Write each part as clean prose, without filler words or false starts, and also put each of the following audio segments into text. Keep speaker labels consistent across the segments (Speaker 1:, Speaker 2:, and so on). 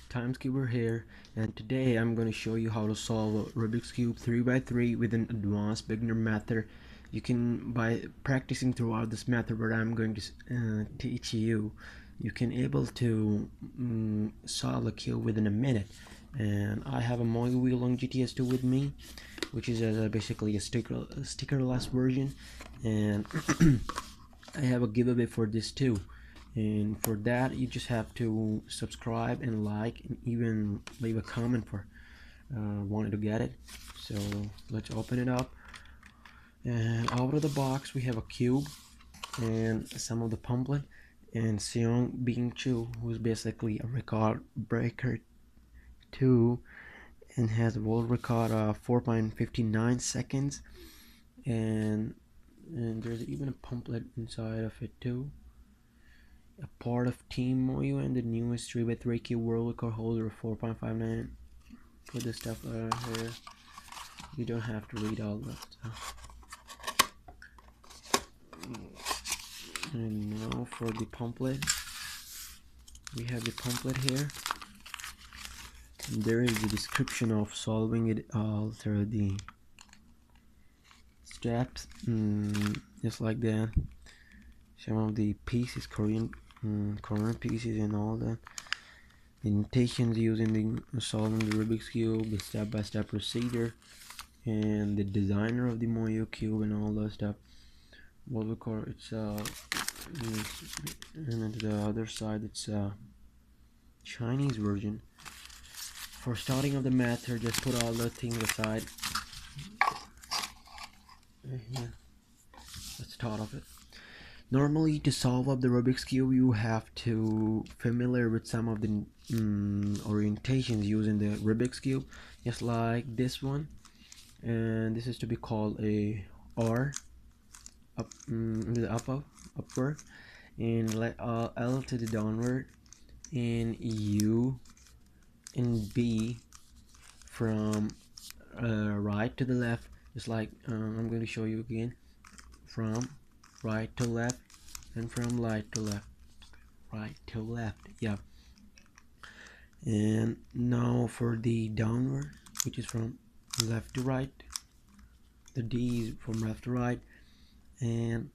Speaker 1: Timez here, and today I'm going to show you how to solve a Rubik's Cube 3x3 with an advanced beginner method. You can, by practicing throughout this method what I'm going to teach you, you can able to solve a cube within a minute. And I have a MoYo weilong GTS2 with me, which is basically a stickerless version, and I have a giveaway for this too. And for that you just have to subscribe and like and even leave a comment for wanting to get it. So let's open it up, and out of the box we have a cube and some of the pamphlet and Seong being Chu, who's basically a record breaker too, and has a world record of 4.59 seconds, and there's even a pamphlet inside of it too, a part of Team MoYo and the newest 3x3 cube world record holder of 4.59. Put this stuff here. You don't have to read all that stuff. And now for the pamphlet, we have the pamphlet here. And there is the description of solving it all through the steps, just like that. Some of the pieces, Korean pieces and all that. The notations using the solving the Rubik's Cube, the step-by-step procedure, and the designer of the MoYo cube and all that stuff. What we call itself, and to the other side it's a Chinese version. For starting of the method, just put all the things aside. Let's start off it. Normally, to solve up the Rubik's Cube, you have to familiar with some of the orientations using the Rubik's Cube, just like this one. And this is to be called a R, up, upward, and L to the downward, and U and B from right to the left, just like I'm going to show you again, from right to left and from right to left, yeah. And now for the downward, which is from left to right, the D is from left to right, and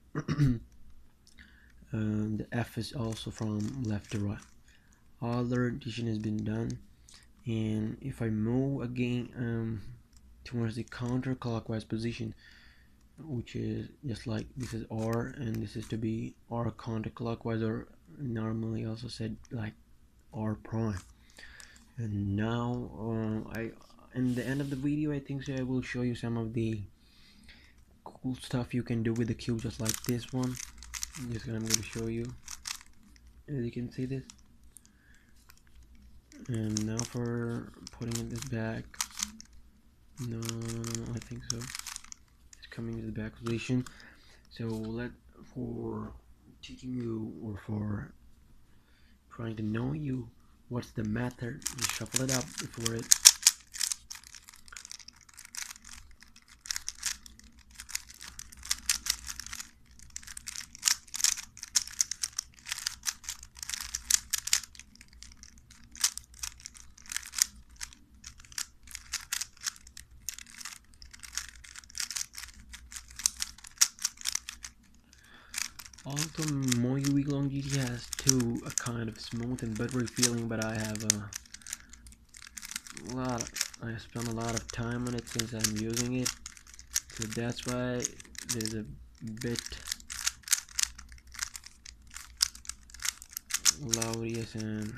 Speaker 1: the F is also from left to right. All the rotation has been done, and if I move again towards the counterclockwise position, which is just like this is R and this is to be R counterclockwise, or normally also said like R prime. And now in the end of the video, I think so I will show you some of the cool stuff you can do with the cube, just like this one. I'm going to show you, as you can see this. And now for putting this back, no, I think so coming to the back position. So for teaching you, or for trying to know you what's the method, you shuffle it up before it. Also, MoYo weilong GT has too a kind of smooth and buttery feeling, but I have I spent a lot of time on it since I'm using it, so that's why there's a bit loudness, and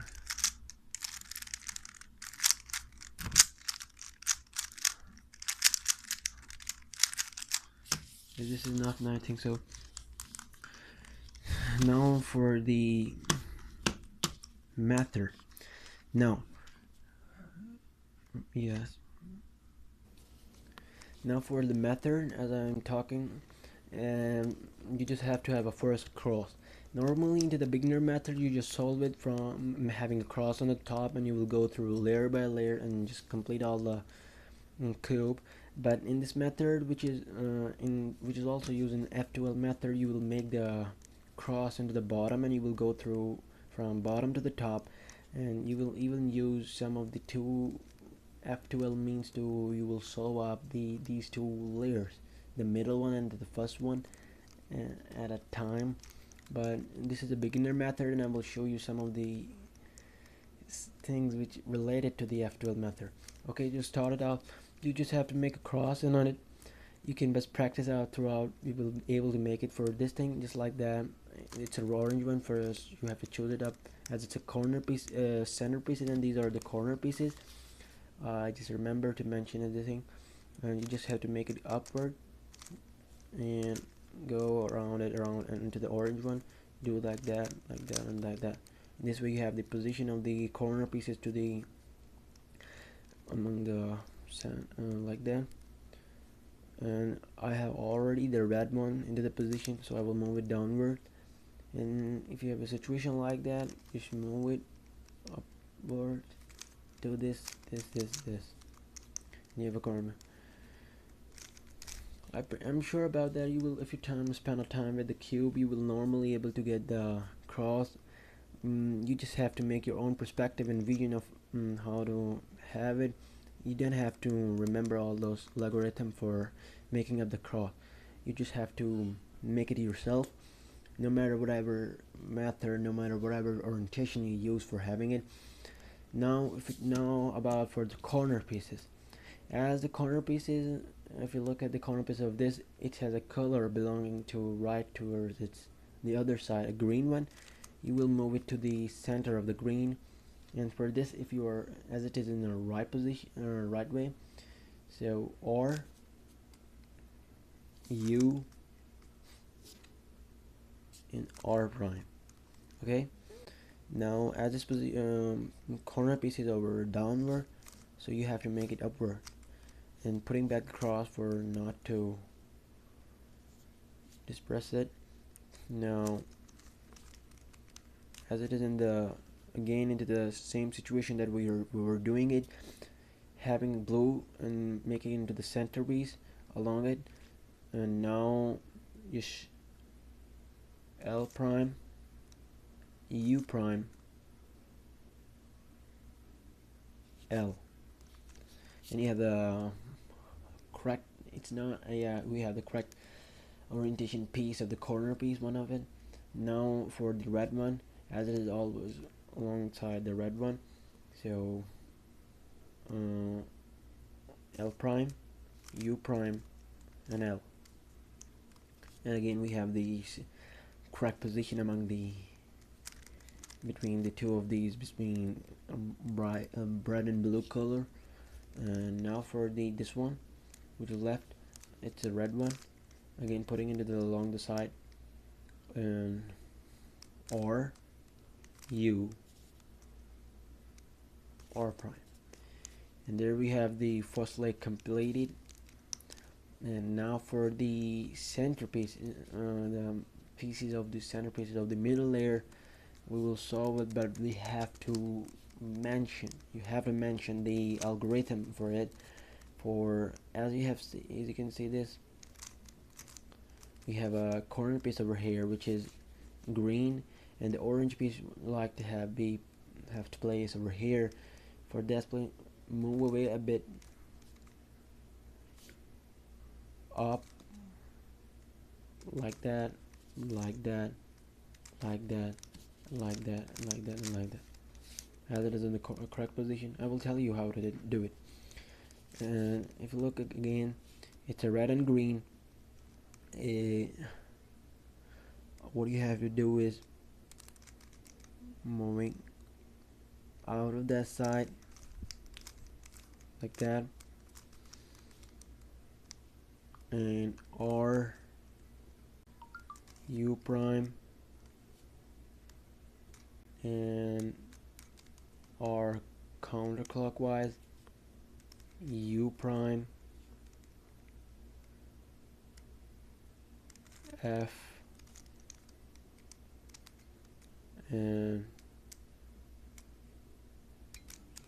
Speaker 1: this is not nothing. So now for the method. Now for the method, as I'm talking, and you just have to have a first cross. Normally into the beginner method, you just solve it from having a cross on the top, and you will go through layer by layer and just complete all the cube. But in this method, which is also using F12 method, you will make the cross into the bottom, and you will go through from bottom to the top, and you will even use some of the two F12 means to you will solve up these two layers, the middle one and the first one, at a time. But this is a beginner method, and I will show you some of the things which related to the F12 method. Okay, just start it out. You just have to make a cross, and on it you can best practice out throughout. You will be able to make it for this thing just like that. It's an orange one. First you have to choose it up as it's a corner piece, center pieces, and these are the corner pieces. Just remember to mention everything, and you just have to make it upward and go around it, around and into the orange one. Do like that, and like that. This way you have the position of the corner pieces to the among the like that. And I have already the red one into the position, so I will move it downward. And if you have a situation like that, you should move it upward. Do this. And you have a corner. I'm sure about that. You will, if you spend a time with the cube, you will normally able to get the cross. You just have to make your own perspective and vision of how to have it. You don't have to remember all those logarithm for making up the cross. You just have to make it yourself, no matter whatever method, no matter whatever orientation you use for having it. Now if you know about for the corner pieces, as the corner pieces, if you look at the corner piece of this, it has a color belonging to right towards its the other side, a green one. You will move it to the center of the green, and for this, if you are as it is in the right position or right way, so or U in R prime. Okay, now as this corner piece is over downward, so you have to make it upward, and putting back the cross for not to just press it. Now as it is in the again into the same situation that we were doing it, having blue and making it into the center piece along it, and now you L prime, U prime, L, and you have the correct, it's not we have the correct orientation piece of the corner piece, one of it. Now for the red one, as it is always alongside the red one, so L prime, U prime, and L, and again we have the correct position among the between the two of these, between bright red and blue color. And now for this one which is left, it's a red one, again putting into the along the side, and or U R prime, and there we have the first leg completed. And now for the centerpiece, the pieces of the centerpieces of the middle layer, we will solve it, but we have to mention, you have to mention the algorithm for it. For as you can see this, we have a corner piece over here which is green, and the orange piece like to have to place over here. For display, move away a bit up, like that, like that, like that, like that, like that, and like that, as it is in the correct position. I will tell you how to do it. And if you look again, it's a red and green. What you have to do is moving out of that side like that, and R U prime and R counterclockwise, U prime, F, and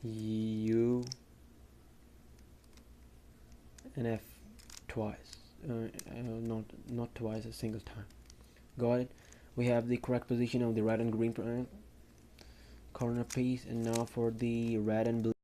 Speaker 1: U and F twice, not twice, a single time. Got it? We have the correct position of the red and green corner piece. And now for the red and blue.